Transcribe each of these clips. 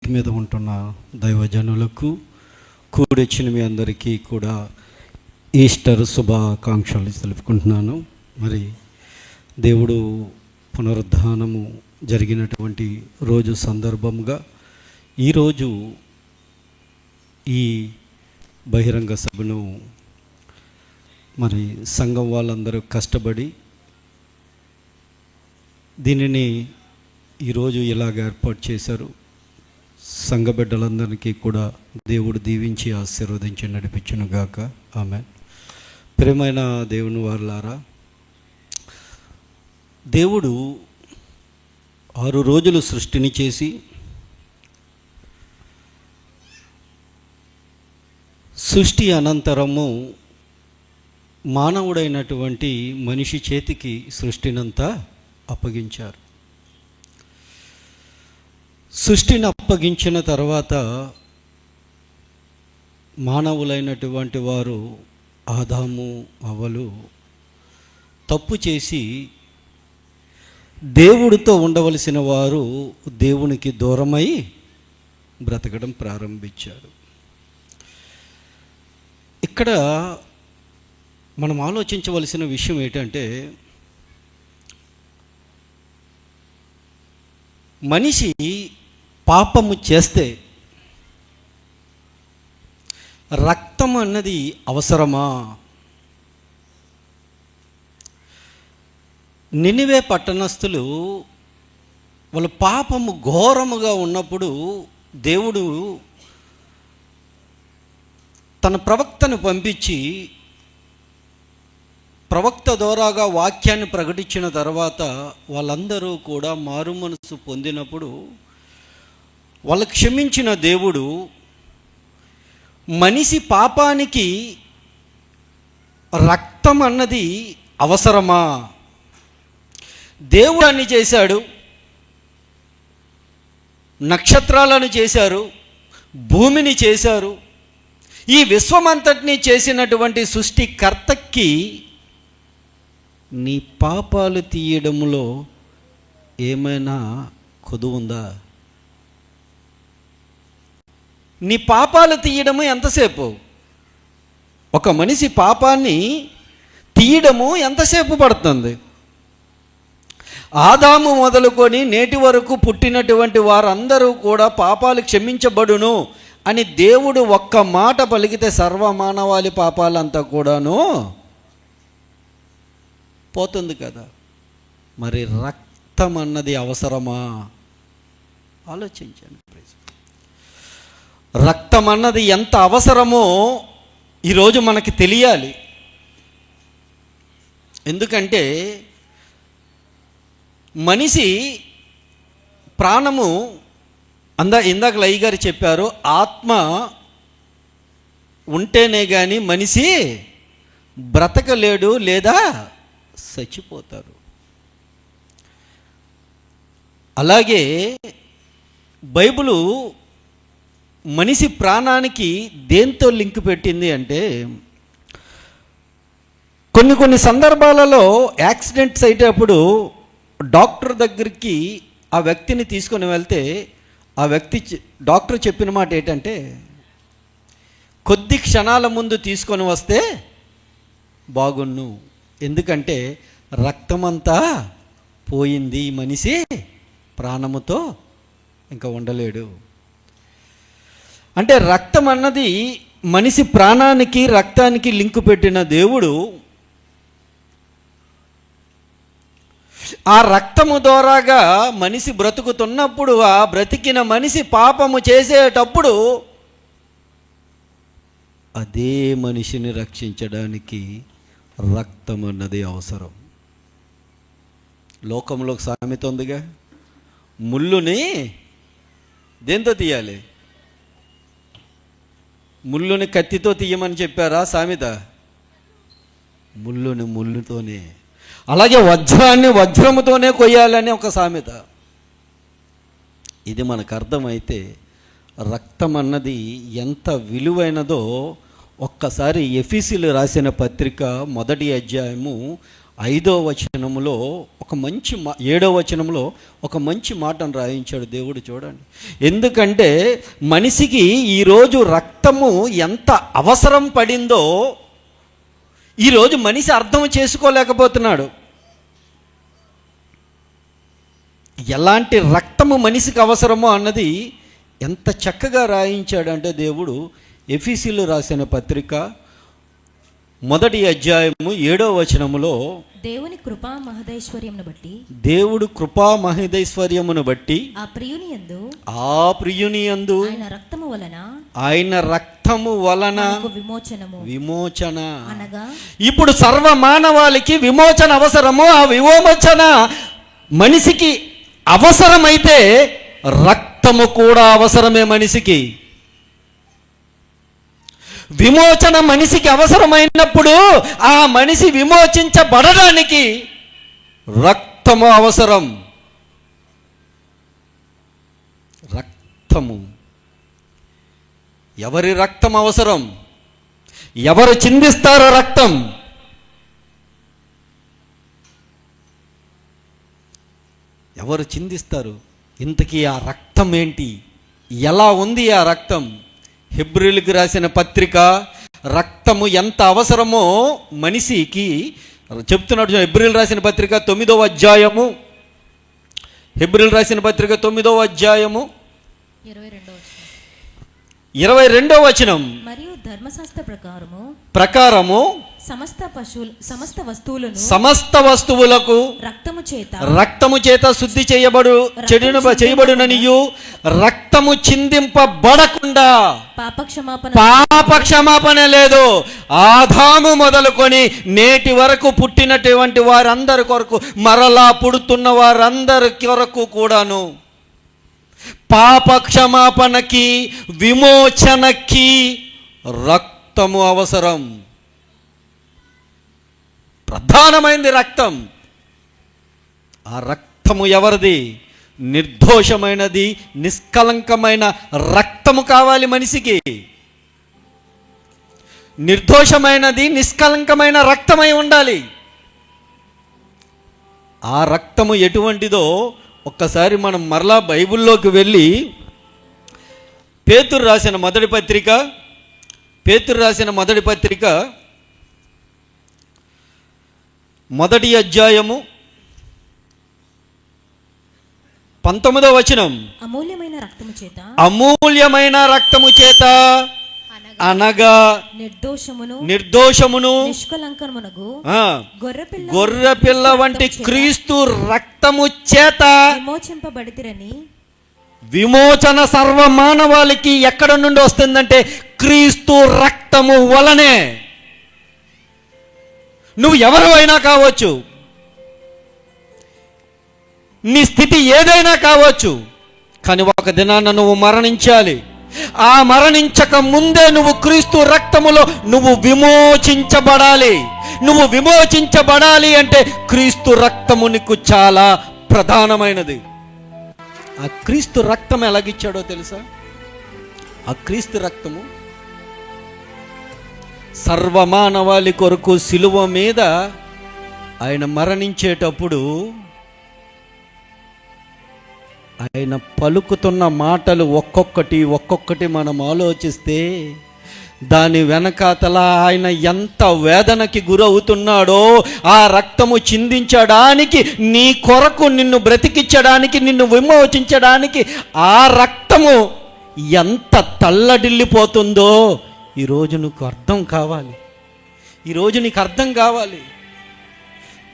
భూమి మీద ఉంటున్న దైవజనులకు కూడొచ్చిన మీ అందరికీ కూడా ఈస్టర్ శుభాకాంక్షలు తెలుపుకుంటున్నాను. మరి దేవుడు పునరుద్ధానము జరిగినటువంటి రోజు సందర్భంగా ఈరోజు ఈ బహిరంగ సభను మరి సంఘం వాళ్ళందరూ కష్టపడి దీనిని ఈరోజు ఇలాగ ఏర్పాటు చేశారు. సంఘ బిడ్డలందరికీ కూడా దేవుడు దీవించి ఆశీర్వదించి నడిపించునుగాక. ఆమేన్. ప్రియమైన దేవుని వారలారా, దేవుడు 6 రోజులు సృష్టిని చేసి సృష్టి అనంతరము మానవుడైనటువంటి మనిషి చేతికి సృష్టినంతా అప్పగించారు. సృష్టిని అప్పగించిన తర్వాత మానవులైనటువంటి వారు ఆదాము అవ్వలు తప్పు చేసి దేవుడితో ఉండవలసిన వారు దేవునికి దూరమై బ్రతకడం ప్రారంభించారు. ఇక్కడ మనం ఆలోచించవలసిన విషయం ఏంటంటే, మనిషి పాపము చేస్తే రక్తం అన్నది అవసరమా? నినివే పట్టణస్థులు వాళ్ళ పాపము ఘోరముగా ఉన్నప్పుడు దేవుడు తన ప్రవక్తను పంపించి ప్రవక్త ద్వారాగా వాక్యాన్ని ప్రకటించిన తర్వాత వాళ్ళందరూ కూడా మారు మనసు పొందినప్పుడు వాళ్ళు క్షమించిన దేవుడు మనిషి పాపానికి రక్తం అన్నది అవసరమా? దేవుడు అన్ని చేశాడు, నక్షత్రాలను చేశారు, భూమిని చేశారు, ఈ విశ్వమంతటిని చేసినటువంటి సృష్టికర్తకి నీ పాపాలు తీయడంలో ఏమైనా కొదువు ఉందా? నీ పాపాలు తీయడము ఎంతసేపు? ఒక మనిషి పాపాన్ని తీయడము ఎంతసేపు పడుతుంది? ఆదాము మొదలుకొని నేటి వరకు పుట్టినటువంటి వారందరూ కూడా పాపాలు క్షమించబడును అని దేవుడు ఒక్క మాట పలికితే సర్వమానవాళి పాపాలంతా కూడాను పోతుంది కదా. మరి రక్తం అన్నది అవసరమా? ఆలోచించండి. రక్తం అన్నది ఎంత అవసరమో ఈరోజు మనకి తెలియాలి. ఎందుకంటే మనిషి ప్రాణము ఇందాక లై గారు చెప్పారు, ఆత్మ ఉంటేనే కానీ మనిషి బ్రతకలేడు లేదా చచ్చిపోతారు. అలాగే బైబిలు మనిషి ప్రాణానికి దేంతో లింక్ పెట్టింది అంటే, కొన్ని సందర్భాలలో యాక్సిడెంట్స్ అయ్యేటప్పుడు డాక్టర్ దగ్గరికి ఆ వ్యక్తిని తీసుకొని వెళ్తే ఆ డాక్టర్ చెప్పిన మాట ఏంటంటే, కొద్ది క్షణాల ముందు తీసుకొని వస్తే బాగున్ను, ఎందుకంటే రక్తమంతా పోయింది, మనిషి ప్రాణముతో ఇంకా ఉండలేడు. అంటే రక్తం అన్నది మనిషి ప్రాణానికి రక్తానికి లింకు పెట్టిన దేవుడు ఆ రక్తము ద్వారాగా మనిషి బ్రతుకుతున్నప్పుడు, ఆ బ్రతికిన మనిషి పాపము చేసేటప్పుడు అదే మనిషిని రక్షించడానికి రక్తం అన్నది అవసరం. లోకంలో ఒక సామెత ఉందిగా, ముళ్ళుని దేంతో తీయాలి? ముళ్ళుని కత్తితో తీయమని చెప్పారా సామెత? ముళ్ళుని ముళ్ళుతోనే, అలాగే వజ్రాన్ని వజ్రముతోనే కొయ్యాలని ఒక సామెత. ఇది మనకు అర్థమైతే రక్తం అన్నది ఎంత విలువైనదో ఒక్కసారి ఎఫెసీయులు రాసిన పత్రిక 1వ అధ్యాయము 5వ వచనములో ఒక మంచి 7వ వచనంలో ఒక మంచి మాటను రాయించాడు దేవుడు. చూడండి, ఎందుకంటే మనిషికి ఈరోజు రక్తము ఎంత అవసరం పడిందో ఈరోజు మనిషి అర్థం చేసుకోలేకపోతున్నాడు. ఎలాంటి రక్తము మనిషికి అవసరమో అన్నది ఎంత చక్కగా రాయించాడంటే దేవుడు. ఎఫెసీయులకు రాసిన పత్రిక 1వ అధ్యాయము 7వ వచనములో దేవుని కృపా మహదైశ్వర్యమును బట్టి, దేవుడు కృపా మహదైశ్వర్యమును బట్టి ఆ ప్రియుని యందు ఆయన రక్తము వలన విమోచన అనగా ఇప్పుడు సర్వ మానవాళికి విమోచన అవసరము. ఆ విమోచన మనిషికి అవసరమైతే రక్తము కూడా అవసరమే. మనిషికి విమోచన మనిషికి అవసరమైనప్పుడు ఆ మనిషి విమోచించబడడానికి రక్తము అవసరం. రక్తము, ఎవరి రక్తం అవసరం? ఎవరు చిందిస్తారో రక్తం? ఎవరు చిందిస్తారు? ఇంతకీ ఆ రక్తం ఏంటి? ఎలా ఉంది ఆ రక్తం? హెబ్రీయులకు రాసిన పత్రిక రక్తము ఎంత అవసరమో మనిషికి చెప్తున్నాడు. హెబ్రీయులు రాసిన పత్రిక 9వ అధ్యాయము, హెబ్రీయులు రాసిన పత్రిక 9వ అధ్యాయము 22వ వచనం. మరియు ధర్మశాస్త్ర ప్రకారము సమస్త వస్తువులకు రక్తము చేత శుద్ధి చేయబడుననియు రక్తము చిందింపబడకుండా పాపక్షమాపణ లేదు. ఆదాము మొదలుకొని నేటి వరకు పుట్టినటువంటి వారందరి కొరకు, మరలా పుడుతున్న వారందరి కొరకు కూడాను పాపక్షమాపణకి, విమోచనకి రక్తము అవసరం. ప్రధానమైనది రక్తం. ఆ రక్తము ఎవరిది? నిర్దోషమైనది, నిష్కలంకమైన రక్తము కావాలి మనిషికి. నిర్దోషమైనది, నిష్కలంకమైన రక్తమై ఉండాలి. ఆ రక్తము ఎటువంటిదో ఒక్కసారి మనం మరలా బైబిల్లోకి వెళ్ళి పేతురు రాసిన మొదటి పత్రిక 1వ అధ్యాయము 19వ వచనం. అమూల్యమైన రక్తము చేత అనగా నిర్దోషమును గొర్రెపిల్ల వంటి క్రీస్తు రక్తము చేత విమోచన సర్వ మానవాళికి ఎక్కడ నుండి వస్తుందంటే క్రీస్తు రక్తము వలనే. నువ్వు ఎవరు అయినా కావచ్చు, నీ స్థితి ఏదైనా కావచ్చు, కానీ ఒక దినాన నువ్వు మరణించాలి. ఆ మరణించక ముందే నువ్వు క్రీస్తు రక్తములో నువ్వు విమోచించబడాలి. నువ్వు విమోచించబడాలి అంటే క్రీస్తు రక్తము నీకు చాలా ప్రధానమైనది. ఆ క్రీస్తు రక్తం ఎలాగిచ్చాడో తెలుసా? ఆ క్రీస్తు రక్తము సర్వమానవాళి కొరకు సిలువ మీద ఆయన మరణించేటప్పుడు ఆయన పలుకుతున్న మాటలు ఒక్కొక్కటి మనం ఆలోచిస్తే దాని వెనకాతల ఆయన ఎంత వేదనకి గురవుతున్నాడో, ఆ రక్తము చిందించడానికి, నీ కొరకు నిన్ను బ్రతికించడానికి, నిన్ను విమోచించడానికి ఆ రక్తము ఎంత తల్లడిల్లిపోతుందో ఈరోజు నీకు అర్థం కావాలి. ఈరోజు నీకు అర్థం కావాలి.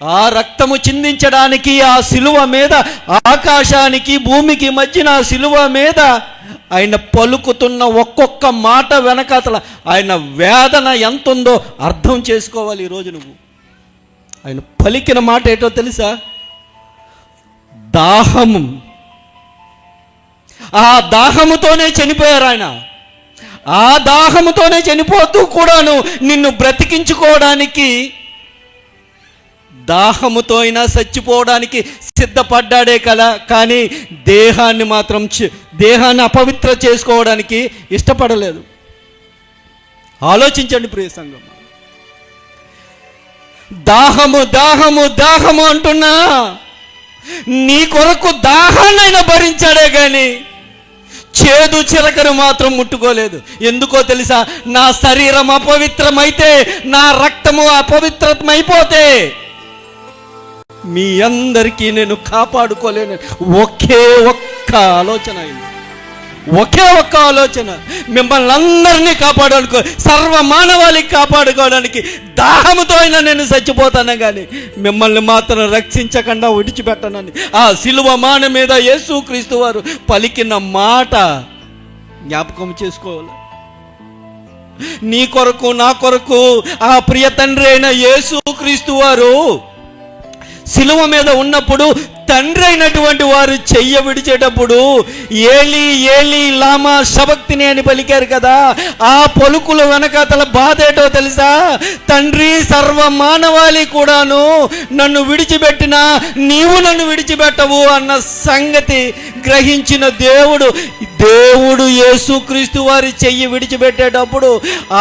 ఆ రక్తము చిందించడానికి ఆ సిలువ మీద, ఆకాశానికి భూమికి మధ్యన ఆ సిలువ మీద ఆయన పలుకుతున్న ఒక్కొక్క మాట వెనకాతల ఆయన వేదన ఎంత ఉందో అర్థం చేసుకోవాలి. ఈరోజు నువ్వు ఆయన పలికిన మాట ఏంటో తెలుసా? దాహము. ఆ దాహముతోనే చనిపోయారు ఆయన. ఆ దాహముతోనే చనిపోతూ కూడాను నిన్ను బ్రతికించుకోవడానికి, దాహముతో అయినా చచ్చిపోవడానికి సిద్ధపడ్డాడే కదా, కానీ దేహాన్ని అపవిత్ర చేసుకోవడానికి ఇష్టపడలేదు. ఆలోచించండి ప్రియ సంఘం. దాహము దాహము దాహము అంటున్నా, నీ కొరకు దాహాన్నైనా భరించాడే గాని చేదు చిలకను మాత్రం ముట్టుకోలేదు. ఎందుకో తెలుసా? నా శరీరం అపవిత్రమైతే, నా రక్తము అపవిత్రమైపోతే మీ అందరికీ నేను కాపాడుకోలేను. ఒకే ఒక్క ఆలోచన అయింది, ఒకే ఒక్క ఆలోచన, మిమ్మల్ని అందరినీ కాపాడుకో, సర్వ మానవాళికి కాపాడుకోవడానికి దాహముతో అయినా నేను చచ్చిపోతాను కానీ మిమ్మల్ని మాత్రం రక్షించకుండా విడిచిపెట్టనని ఆ సిలువ మాన మీద యేసుక్రీస్తు వారు పలికిన మాట జ్ఞాపకం చేసుకోవాలి. నీ కొరకు నా కొరకు ఆ ప్రియ తండ్రి అయిన యేసుక్రీస్తు వారు సిలువ మీద ఉన్నప్పుడు తండ్రి అయినటువంటి వారు చెయ్య విడిచేటప్పుడు ఏలి ఏలి లామా శబక్తిని అని పలికారు కదా. ఆ పలుకుల వెనకాతల బాధ ఏంటో తెలుసా? తండ్రి, సర్వ మానవాళి కూడాను నన్ను విడిచిపెట్టినా నీవు నన్ను విడిచిపెట్టవు అన్న సంగతి గ్రహించిన దేవుడు యేసుక్రీస్తు వారి చెయ్యి విడిచిపెట్టేటప్పుడు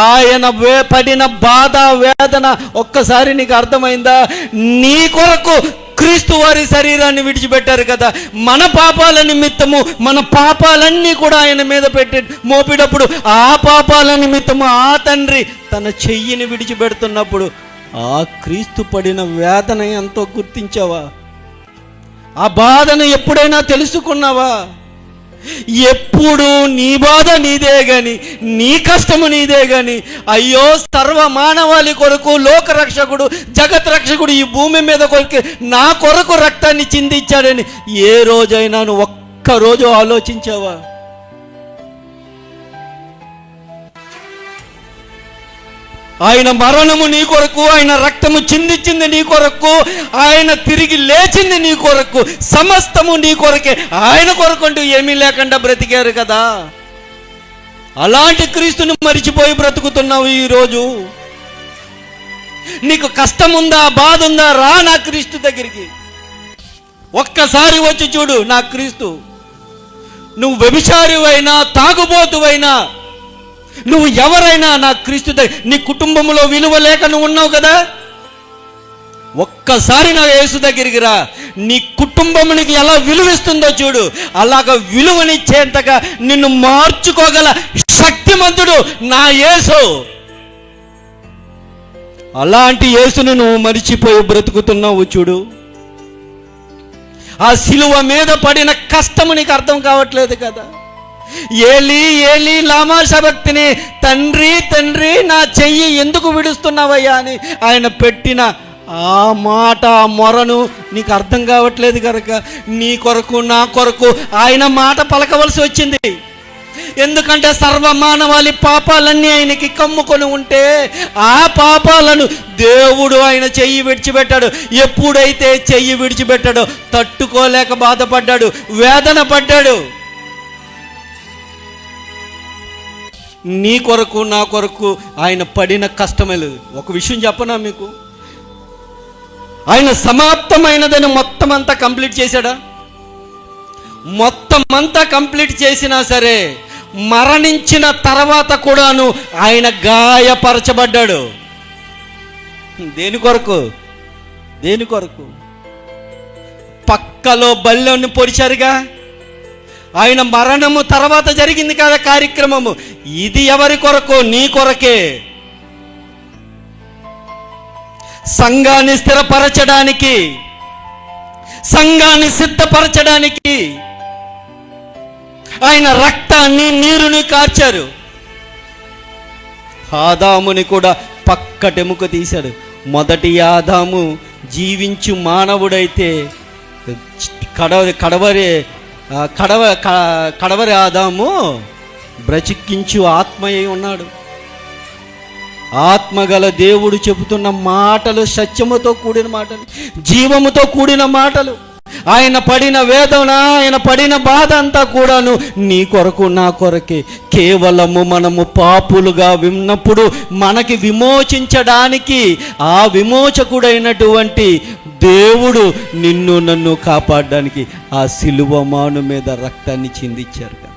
ఆయన పడిన బాధ వేదన ఒక్కసారి నీకు అర్థమైందా? నీ కొరకు క్రీస్తు వారి శరీరాన్ని విడిచిపెట్టారు కదా. మన పాపాల నిమిత్తము మన పాపాలన్నీ కూడా ఆయన మీద పెట్టి మోపినప్పుడు ఆ పాపాల నిమిత్తము ఆ తండ్రి తన చెయ్యిని విడిచిపెడుతున్నప్పుడు ఆ క్రీస్తు పడిన వేదన ఎంతో గుర్తించావా? ఆ బాధను ఎప్పుడైనా తెలుసుకున్నావా? ఎప్పుడు నీ బాధ నీదే గాని, నీ కష్టము నీదే గాని, అయ్యో సర్వ మానవాళి కొరకు లోకరక్షకుడు, జగత్ రక్షకుడు ఈ భూమి మీద కొరకు నా కొరకు రక్తాన్ని చిందించాడని ఏ రోజైనా నువ్వు ఒక్కరోజు ఆలోచించావా? ఆయన మరణము నీ కొరకు, ఆయన రక్తము చిందించింది నీ కొరకు, ఆయన తిరిగి లేచింది నీ కొరకు, సమస్తము నీ కొరకే. ఆయన కొరకు అంటూ ఏమీ లేకుండా బ్రతికారు కదా. అలాంటి క్రీస్తుని మరిచిపోయి బ్రతుకుతున్నావు ఈరోజు. నీకు కష్టం ఉందా, బాధ ఉందా? రా నా క్రీస్తు దగ్గరికి, ఒక్కసారి వచ్చి చూడు నా క్రీస్తు. నువ్వు వ్యభిచారివైనా, తాగుబోతువైనా, నువ్వు ఎవరైనా నా క్రీస్తు నీ కుటుంబంలో విలువ లేక నువ్వు ఉన్నావు కదా, ఒక్కసారి నా యేసు దగ్గరికి రా. నీ కుటుంబం నీకు ఎలా విలువిస్తుందో చూడు. అలాగ విలువనిచ్చేంతగా నిన్ను మార్చుకోగల శక్తిమంతుడు నా యేసు. అలాంటి యేసును నువ్వు మరిచిపోయి బ్రతుకుతున్నావు చూడు. ఆ సిలువ మీద పడిన కష్టము నీకు అర్థం కావట్లేదు కదా. ఏలి ఏలి లామా శబక్తిని, తండ్రి తండ్రి నా చెయ్యి ఎందుకు విడుస్తున్నావయ్యా అని ఆయన పెట్టిన ఆ మాట, ఆ మొరను నీకు అర్థం కావట్లేదు కనుక నీ కొరకు నా కొరకు ఆయన మాట పలకవలసి వచ్చింది. ఎందుకంటే సర్వమానవాళి పాపాలన్నీ ఆయనకి కమ్ముకొని ఉంటే ఆ పాపాలను దేవుడు ఆయన చెయ్యి విడిచిపెట్టాడు. ఎప్పుడైతే చెయ్యి విడిచిపెట్టాడో తట్టుకోలేక బాధపడ్డాడు, వేదన పడ్డాడు. నీ కొరకు నా కొరకు ఆయన పడిన కష్టమే లేదు. ఒక విషయం చెప్పనా మీకు? ఆయన సమాప్తమైనదని మొత్తం అంతా కంప్లీట్ చేశాడా? మొత్తం అంతా కంప్లీట్ చేసినా సరే మరణించిన తర్వాత కూడాను ఆయన గాయపరచబడ్డాడు. దేని కొరకు? దేని కొరకు? పక్కలో బల్లెని పొడిచారుగా. ఆయన మరణము తర్వాత జరిగింది కదా కార్యక్రమము. ఇది ఎవరి కొరకు? నీ కొరకే. సంఘాన్ని స్థిరపరచడానికి, సంఘాన్ని సిద్ధపరచడానికి ఆయన రక్తాన్ని నీరుని కార్చారు. ఆదాముని కూడా పక్కటెముక తీశాడు. మొదటి ఆదాము జీవించు మానవుడైతే కడవరి ఆదాము బ్రతికించు ఆత్మయ్య ఉన్నాడు. ఆత్మగల దేవుడు చెబుతున్న మాటలు సత్యముతో కూడిన మాటలు, జీవముతో కూడిన మాటలు. ఆయన పడిన వేదన, ఆయన పడిన బాధ అంతా కూడాను నీ కొరకు నా కొరకే. కేవలము మనము పాపులుగా విన్నప్పుడు మనకి విమోచించడానికి ఆ విమోచకుడైనటువంటి దేవుడు నిన్ను నన్ను కాపాడడానికి ఆ సిలువ మాను మీద రక్తాన్ని చిందించారు కదా.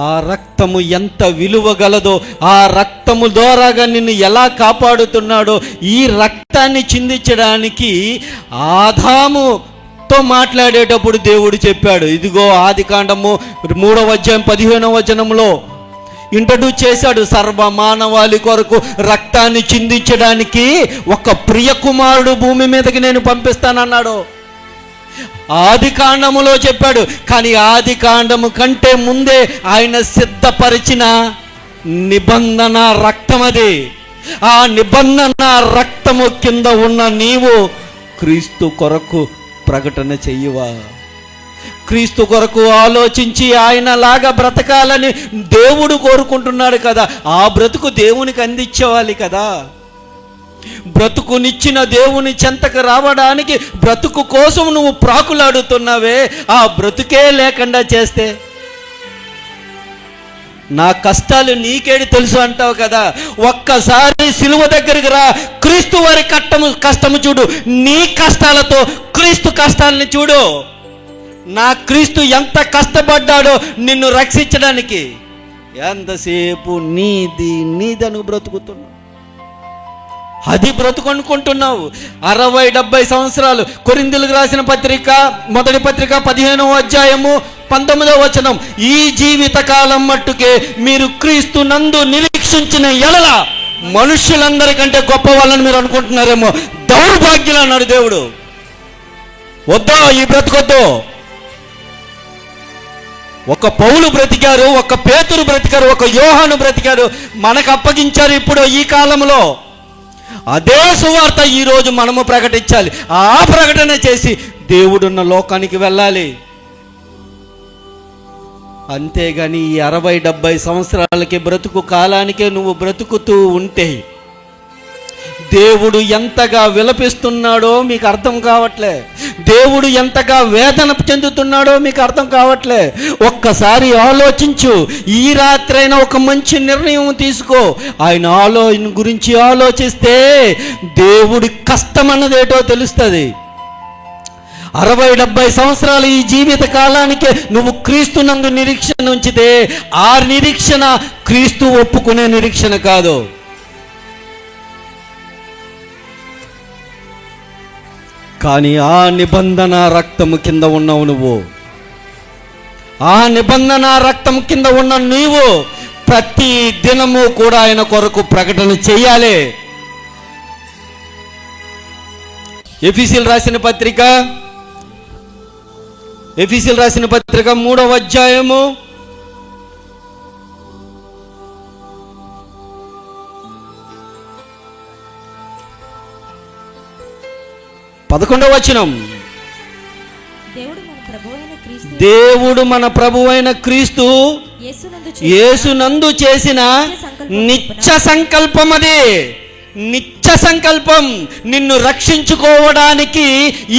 ఆ రక్తము ఎంత విలువ గలదో, ఆ రక్తము ద్వారాగా నిన్ను ఎలా కాపాడుతున్నాడో, ఈ రక్తాన్ని చిందించడానికి ఆదాముతో మాట్లాడేటప్పుడు దేవుడు చెప్పాడు. ఇదిగో ఆదికాండము 3వ అధ్యాయం 15వ వచనంలో ఇంట్రడ్యూస్ చేశాడు. సర్వ మానవాళి కొరకు రక్తాన్ని చిందించడానికి ఒక ప్రియ కుమారుడు భూమి మీదకి నేను పంపిస్తానన్నాడు. ఆది కాండములో చెప్పాడు. కానీ ఆది కాండము కంటే ముందే ఆయన సిద్ధపరిచిన నిబంధన రక్తం అది. ఆ నిబంధన రక్తము కింద ఉన్న నీవు క్రీస్తు కొరకు ప్రకటన చెయ్యవా? క్రీస్తు కొరకు ఆలోచించి ఆయన లాగా బ్రతకాలని దేవుడు కోరుకుంటున్నాడు కదా. ఆ బ్రతుకు దేవునికి అందించేవాలి కదా. బ్రతుకునిచ్చిన దేవుని చెంతకు రావడానికి బ్రతుకు కోసం నువ్వు ప్రాకులాడుతున్నావే, ఆ బ్రతుకే లేకుండా చేస్తే నా కష్టాలు నీకేడి తెలుసు అంటావు కదా. ఒక్కసారి సిలువ దగ్గరికి రా, క్రీస్తు వారి కష్టము చూడు, నీ కష్టాలతో క్రీస్తు కష్టాలని చూడు. నా క్రీస్తు ఎంత కష్టపడ్డాడో నిన్ను రక్షించడానికి. ఎంతసేపు నీదని బ్రతుకుతున్నావు, అది బ్రతుకనుకుంటున్నావు. 60-70 సంవత్సరాలు. కొరింథీయులకు రాసిన పత్రిక, మొదటి పత్రిక 15వ అధ్యాయము 19వ వచనం, ఈ జీవిత కాలం మట్టుకే మీరు క్రీస్తు నందు నిరీక్షించిన ఎడల మనుష్యులందరికంటే గొప్ప వాళ్ళని మీరు అనుకుంటున్నారేమో. దౌర్భాగ్యులు అన్నాడు దేవుడు. వద్దా ఈ బ్రతుకొద్దు. ఒక పౌలు బ్రతికారు, ఒక పేతురు బ్రతికారు, ఒక యోహాను బ్రతికారు, మనకు అప్పగించారు. ఇప్పుడు ఈ కాలంలో అదే సువార్త ఈరోజు మనము ప్రకటించాలి. ఆ ప్రకటన చేసి దేవుడున్న లోకానికి వెళ్ళాలి. అంతేగాని ఈ 60-70 సంవత్సరాలకి బ్రతుకు కాలానికే నువ్వు బ్రతుకుతూ ఉంటే దేవుడు ఎంతగా విలపిస్తున్నాడో మీకు అర్థం కావట్లే. దేవుడు ఎంతగా వేదన చెందుతున్నాడో మీకు అర్థం కావట్లే. ఒక్కసారి ఆలోచించు. ఈ రాత్రైనా ఒక మంచి నిర్ణయం తీసుకో. ఆయన గురించి ఆలోచిస్తే దేవుడి కష్టం అన్నదేటో తెలుస్తుంది. 60-70 సంవత్సరాలు ఈ జీవిత కాలానికే నువ్వు క్రీస్తు నందు నిరీక్షణ ఉంచితే ఆ నిరీక్షణ క్రీస్తు ఒప్పుకునే నిరీక్షణ కాదు. కానీ ఆ నిబంధన రక్తము కింద ఉన్నావు నువ్వు. ఆ నిబంధన రక్తం కింద ఉన్న నీవు ప్రతి దినము కూడా ఆయన కొరకు ప్రకటన చేయాలి. ఎఫెసీయులకు రాసిన పత్రిక 3వ అధ్యాయము 11వ వచనం, దేవుడు మన ప్రభువైన క్రీస్తు యేసునందు చేసిన నిత్య సంకల్పం. అది నిత్య సంకల్పం. నిన్ను రక్షించుకోవడానికి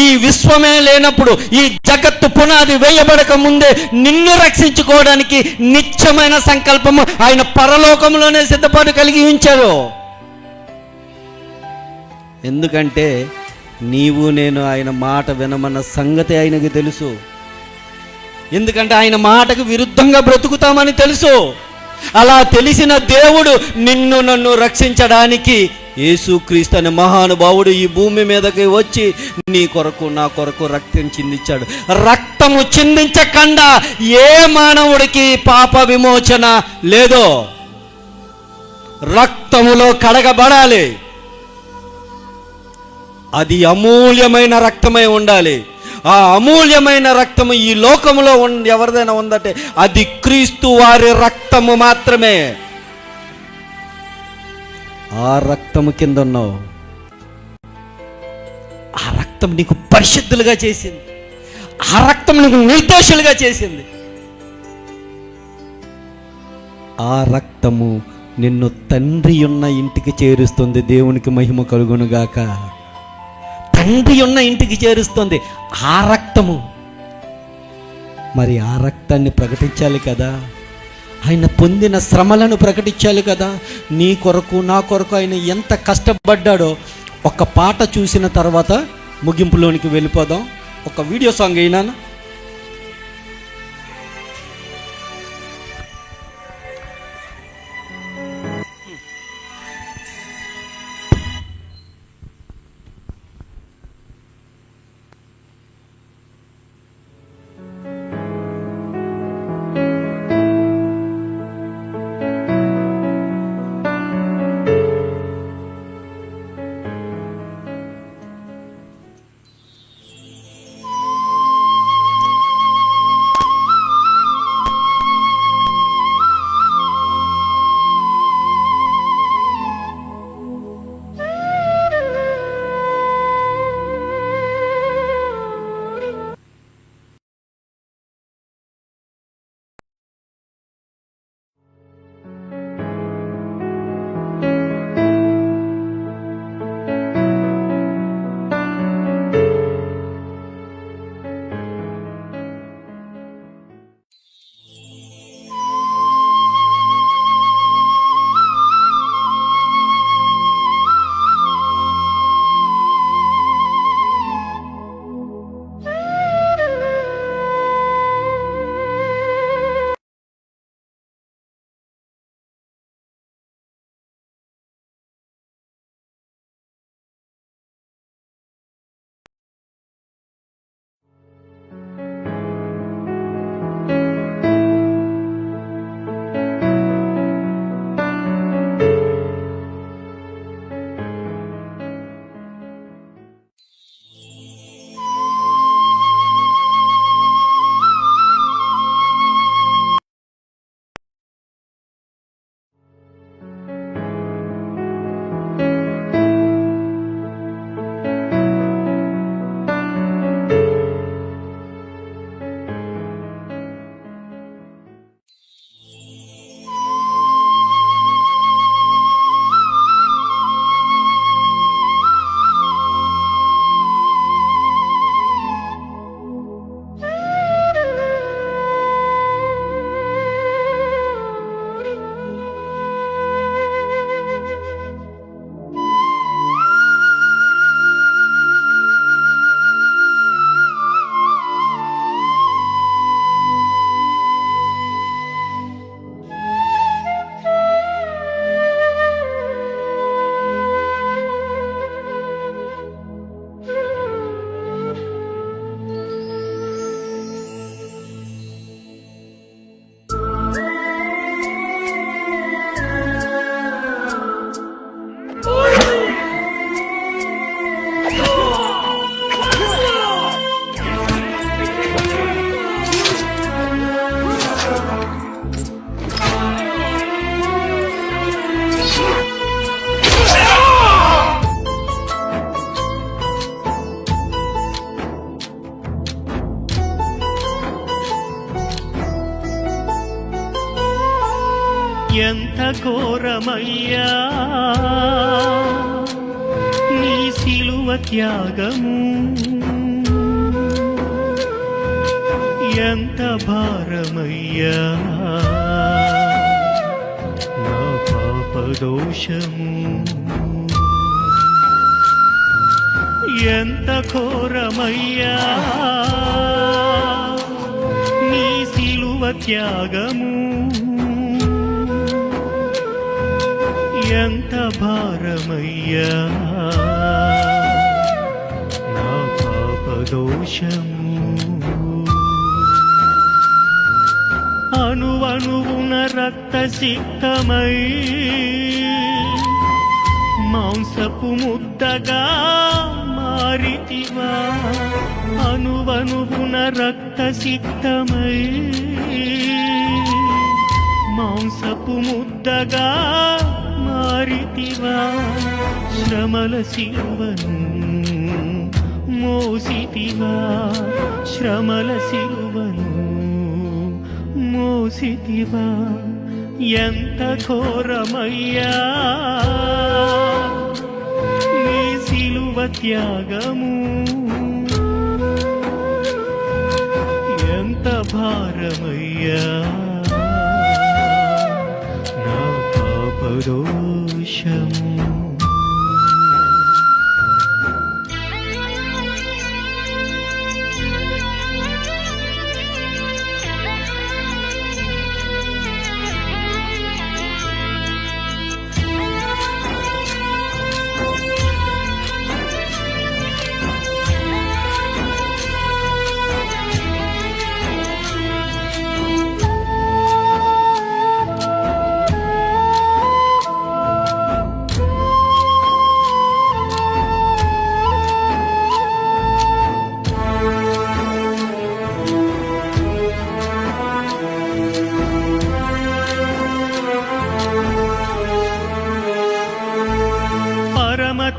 ఈ విశ్వమే లేనప్పుడు, ఈ జగత్తు పునాది వేయబడక ముందే నిన్ను రక్షించుకోవడానికి నిత్యమైన సంకల్పము ఆయన పరలోకంలోనే సిద్ధపాటు కలిగి ఉంచారు. ఎందుకంటే నీవు నేను ఆయన మాట వినమన్న సంగతి ఆయనకు తెలుసు. ఎందుకంటే ఆయన మాటకు విరుద్ధంగా బ్రతుకుతామని తెలుసు. అలా తెలిసిన దేవుడు నిన్ను నన్ను రక్షించడానికి యేసుక్రీస్తు అనే మహానుభావుడు ఈ భూమి మీదకి వచ్చి నీ కొరకు నా కొరకు రక్తం చిందించాడు. రక్తము చిందించకుండా ఏ మానవుడికి పాప విమోచన లేదో. రక్తములో కడగబడాలి. అది అమూల్యమైన రక్తమై ఉండాలి. ఆ అమూల్యమైన రక్తము ఈ లోకములో ఎవరిదైనా ఉందంటే అది క్రీస్తు వారి రక్తము మాత్రమే. ఆ రక్తము కింద ఉన్నావు. ఆ రక్తం నీకు పరిశుద్ధులుగా చేసింది. ఆ రక్తం నీకు నిర్దోషులుగా చేసింది. ఆ రక్తము నిన్ను తండ్రి ఉన్న ఇంటికి చేరుస్తుంది. దేవునికి మహిమ కలుగునుగాక. తండ్రి ఉన్న ఇంటికి చేరుస్తుంది ఆ రక్తము. మరి ఆ రక్తాన్ని ప్రకటించాలి కదా. ఆయన పొందిన శ్రమలను ప్రకటించాలి కదా. నీ కొరకు నా కొరకు ఆయన ఎంత కష్టపడ్డాడో. ఒక పాట చూసిన తర్వాత ముగింపులోనికి వెళ్ళిపోదాం. ఒక వీడియో సాంగ్ అయినా ఎంత ఘోరమయ్యా నీ సిలువ త్యాగము, ఎంత భారమయ్యా నా పాపదోషము, ఎంత ఘోరమయ్యా నీ సిలువ త్యాగము, ఎంత భారమయ్యా నా పాపదోషము. అణువణువున రక్తసిక్తమై మాంసపు ముద్దగా మారితివా, అణువణువున రక్తసిక్తమై మాంసపు ముద్దగా మారితివా, శ్రమల సిలువను మోసితివా, శ్రమల సిలువను మోసితివా, ఎంత ఘోరమయ్యా నీ సిలువ త్యాగము, ఎంత భారమయ్యా నా పాపదోషము.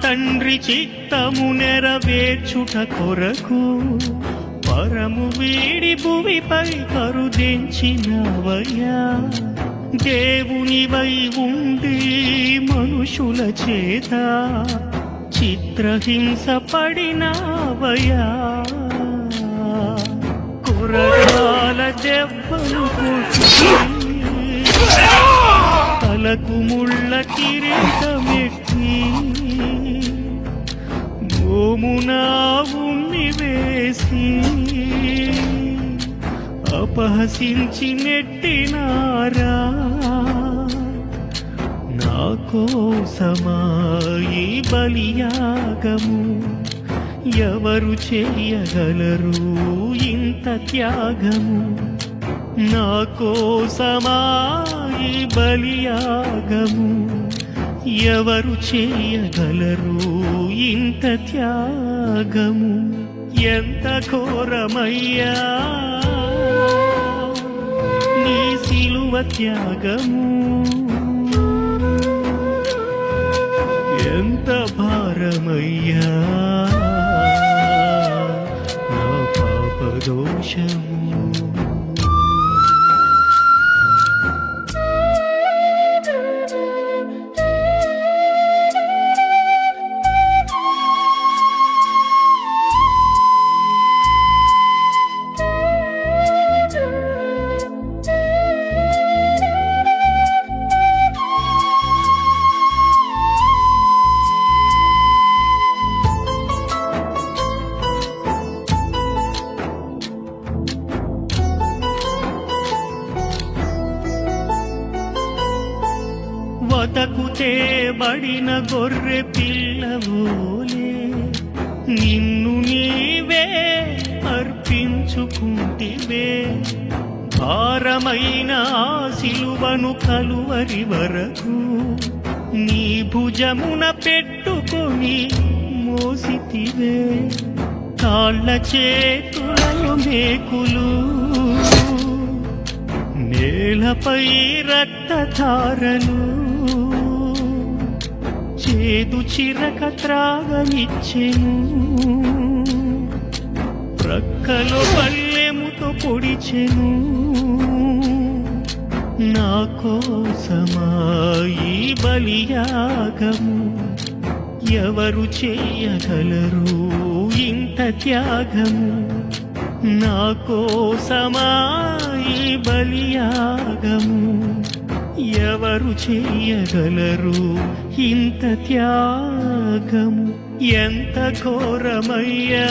తండ్రి చిత్తము నెరవేర్చుట కొరకు పరము వీడి భువిపై కరుదించినవయ్యా, దేవునివై ఉండి మనుషుల చేత చిత్రహింస పడినవయ్యా, కురగాల దెబ్బలు కొట్టి తలకు ముళ్ళ కిరీటమెక్కి మోమునా ఉన్ని వేసి అపహసించి నెట్టినారా, నా కోసమాయి బలియాగము, ఎవరు చేయగలరు ఇంత త్యాగము, నా కోసమాయి బలియాగము, ఎవరు చేయగలరు ఇంత త్యాగము, ఎంత ఘోరమయ్యా నీ సిలువ త్యాగము, ఎంత భారమయ్యా నా పాపదోషము. వతకు తేబడిన గొర్రె పిల్లవోలే నిన్ను నీవే అర్పించుకుంటివే, భారమైన ఆ సిలువను కలువరి వరకు నీ భుజమున పెట్టుకొని మోసితివే, కాళ్ళ చేతులలో మేకులు నేలపై రక్తధారలు, చేదు చిరక త్రాగనిచ్చెను, ప్రక్కలో పల్లెముతో పొడిచెను, నా నా కోసమా ఈ బలియాగము ఎవరు చేయగలరు ఇంత త్యాగము నా కోసమా ఈ బలియాగము ఎవరు చేయగలరు ఇంత త్యాగము ఎంత ఘోరమయ్యా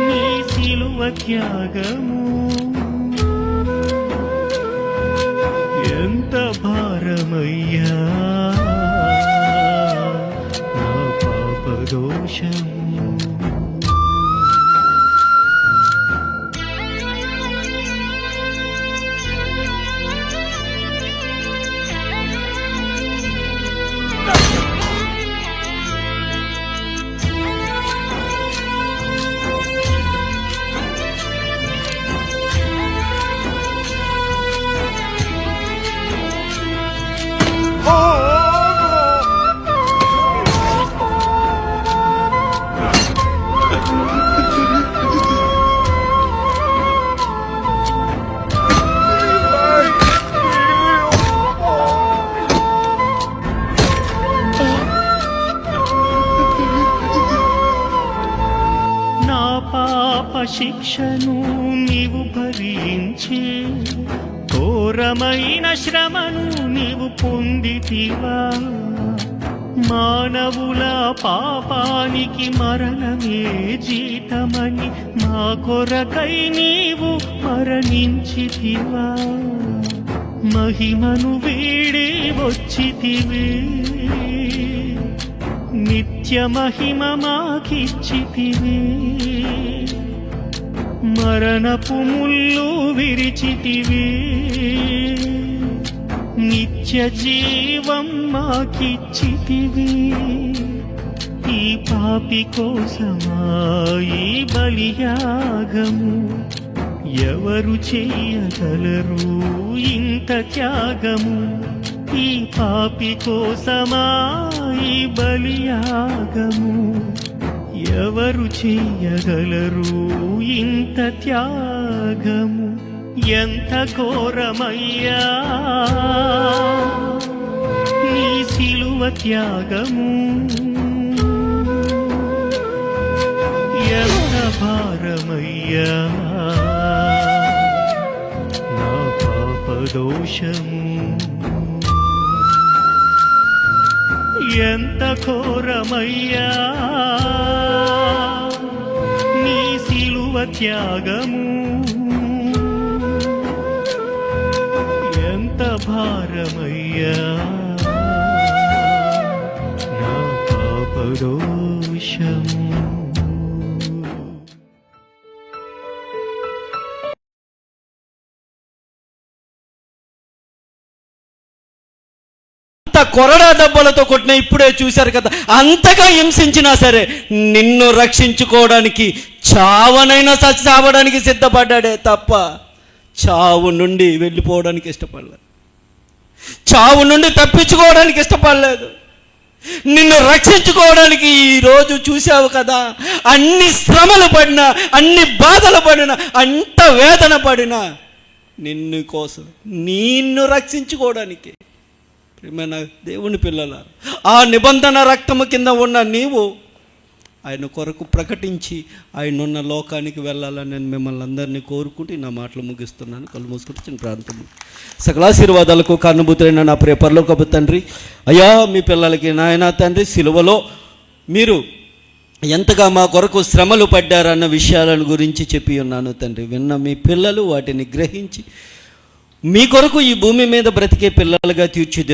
నీ సిలువ త్యాగము ఎంత భారమయ్యా నా పాపదోషము శిక్షను నీవు భరించి ఘోరమైన శ్రమను నీవు పొందితివా మానవుల పాపానికి మరణమే జీతమని మా కొరకై నీవు మరణించితివా మహిమను వీడి వచ్చితివి నిత్య మహిమ మాకిచ్చితివి మరణపు ముళ్ళు విరిచితివి నిత్య జీవం మాకిచ్చితివి ఈ పాపి కోసమా ఈ బలియాగము ఎవరు చేయగలరు ఇంత త్యాగము ఈ పాపి కోసమా ఈ బలియాగము ఎవరు చేయగలరు ఇంత త్యాగము ఎంత ఘోరమయ్యా నీ సిలువ త్యాగము ఎంత భారమయ్యా నా పాపదోషము ఎంత ఘోరమయ్యా నీ సిలువ త్యాగము ఎంత భారమయ్యా నా పాపదోషము కొరడా దెబ్బలతో కొట్టిన ఇప్పుడే చూశారు కదా అంతగా హింసించినా సరే నిన్ను రక్షించుకోవడానికి చావనైనా చావడానికి సిద్ధపడ్డాడే తప్ప చావు నుండి వెళ్ళిపోవడానికి ఇష్టపడలేదు చావు నుండి తప్పించుకోవడానికి ఇష్టపడలేదు నిన్ను రక్షించుకోవడానికి ఈరోజు చూసావు కదా అన్ని శ్రమలు పడినా అన్ని బాధలు పడినా అంత వేదన పడినా నిన్ను రక్షించుకోవడానికి ప్రియమైన దేవుని పిల్లల ఆ నిబంధన రక్తము కింద ఉన్న నీవు ఆయన కొరకు ప్రకటించి ఆయన ఉన్న లోకానికి వెళ్ళాలని నేను మిమ్మల్ని అందరినీ కోరుకుంటూ నా మాటలు ముగిస్తున్నాను. కళ్ళు మూసుకుంటూ చిన్న ప్రాంతం సకలాశీర్వాదాలకు కారణభూతులైన నా ప్రియ పరలోకపు తండ్రి, అయ్యా మీ పిల్లలకి నాయనా తండ్రి సిలువలో మీరు ఎంతగా మా కొరకు శ్రమలు పడ్డారన్న విషయాలను గురించి చెప్పి ఉన్నాను తండ్రి. విన్న మీ పిల్లలు వాటిని గ్రహించి మీ కొరకు ఈ భూమి మీద బ్రతికే పిల్లలుగా తీర్చి